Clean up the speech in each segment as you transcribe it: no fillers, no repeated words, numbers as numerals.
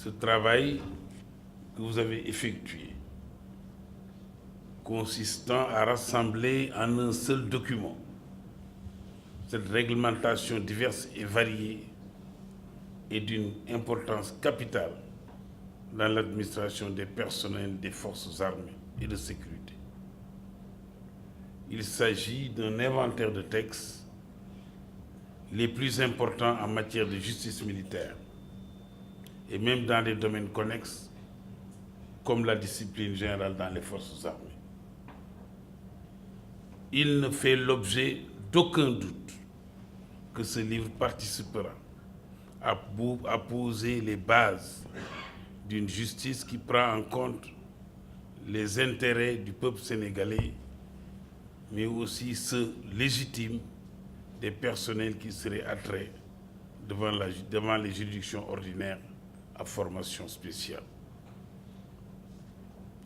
ce travail que vous avez effectué, consistant à rassembler en un seul document cette réglementation diverse et variée est d'une importance capitale dans l'administration des personnels des forces armées et de sécurité. Il s'agit d'un inventaire de textes les plus importants en matière de justice militaire et même dans les domaines connexes comme la discipline générale dans les forces armées. Il ne fait l'objet d'aucun doute que ce livre participera à poser les bases d'une justice qui prend en compte les intérêts du peuple sénégalais, mais aussi ceux légitimes des personnels qui seraient attraits devant les juridictions ordinaires à formation spéciale.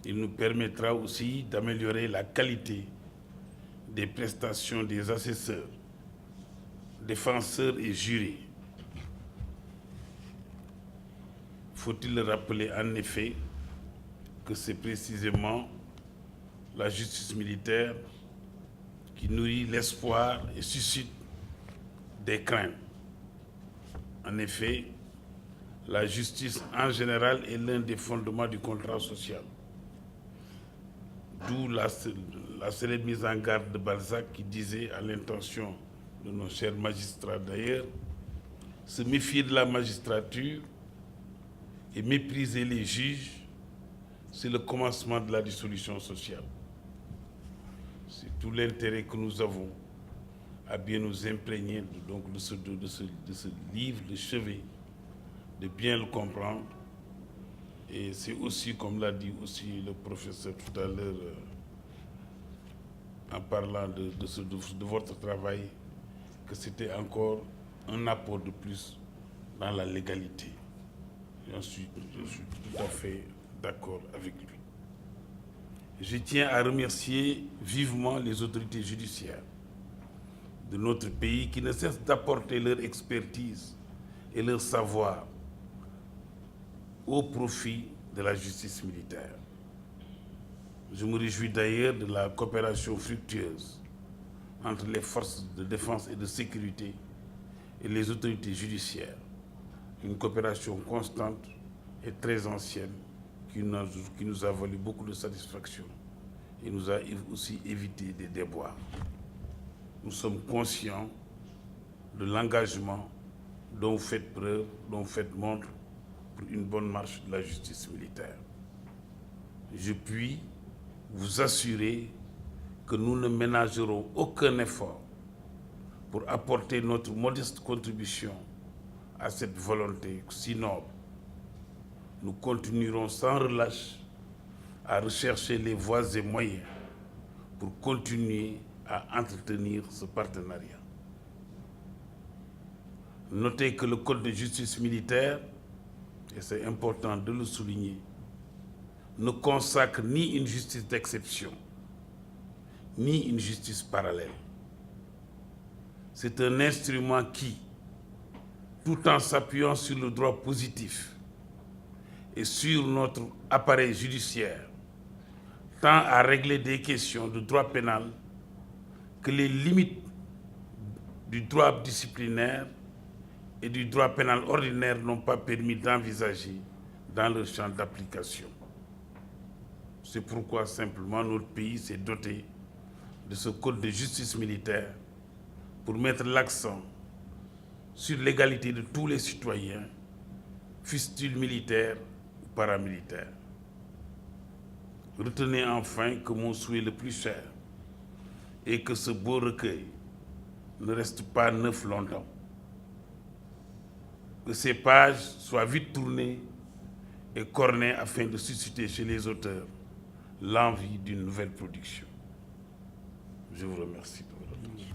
Il nous permettra aussi d'améliorer la qualité des prestations des assesseurs, défenseurs et jurés. Faut-il le rappeler en effet que c'est précisément la justice militaire qui nourrit l'espoir et suscite des craintes. En effet, la justice en général est l'un des fondements du contrat social. D'où la célèbre mise en garde de Balzac qui disait, à l'intention de nos chers magistrats d'ailleurs, se méfier de la magistrature et mépriser les juges, c'est le commencement de la dissolution sociale. C'est tout l'intérêt que nous avons à bien nous imprégner de ce livre de chevet, de bien le comprendre. Et c'est aussi, comme l'a dit aussi le professeur tout à l'heure, en parlant de votre travail, que c'était encore un apport de plus dans la légalité. Je suis tout à fait d'accord avec lui. Je tiens à remercier vivement les autorités judiciaires de notre pays qui ne cessent d'apporter leur expertise et leur savoir au profit de la justice militaire. Je me réjouis d'ailleurs de la coopération fructueuse entre les forces de défense et de sécurité et les autorités judiciaires. Une coopération constante et très ancienne qui nous a valu beaucoup de satisfaction et nous a aussi évité des déboires. Nous sommes conscients de l'engagement dont vous faites preuve, dont vous faites montre pour une bonne marche de la justice militaire. Je puis vous assurer que nous ne ménagerons aucun effort pour apporter notre modeste contribution à cette volonté si noble. Nous continuerons sans relâche à rechercher les voies et moyens pour continuer à entretenir ce partenariat. Notez que le Code de justice militaire, et c'est important de le souligner, ne consacre ni une justice d'exception, ni une justice parallèle. C'est un instrument qui, tout en s'appuyant sur le droit positif et sur notre appareil judiciaire, tend à régler des questions de droit pénal que les limites du droit disciplinaire et du droit pénal ordinaire n'ont pas permis d'envisager dans leur champ d'application. C'est pourquoi simplement notre pays s'est doté de ce code de justice militaire pour mettre l'accent sur l'égalité de tous les citoyens, fussent-ils militaires ou paramilitaires. Retenez enfin que mon souhait le plus cher est que ce beau recueil ne reste pas neuf longtemps, que ces pages soient vite tournées et cornées afin de susciter chez les auteurs l'envie d'une nouvelle production. Je vous remercie de votre attention.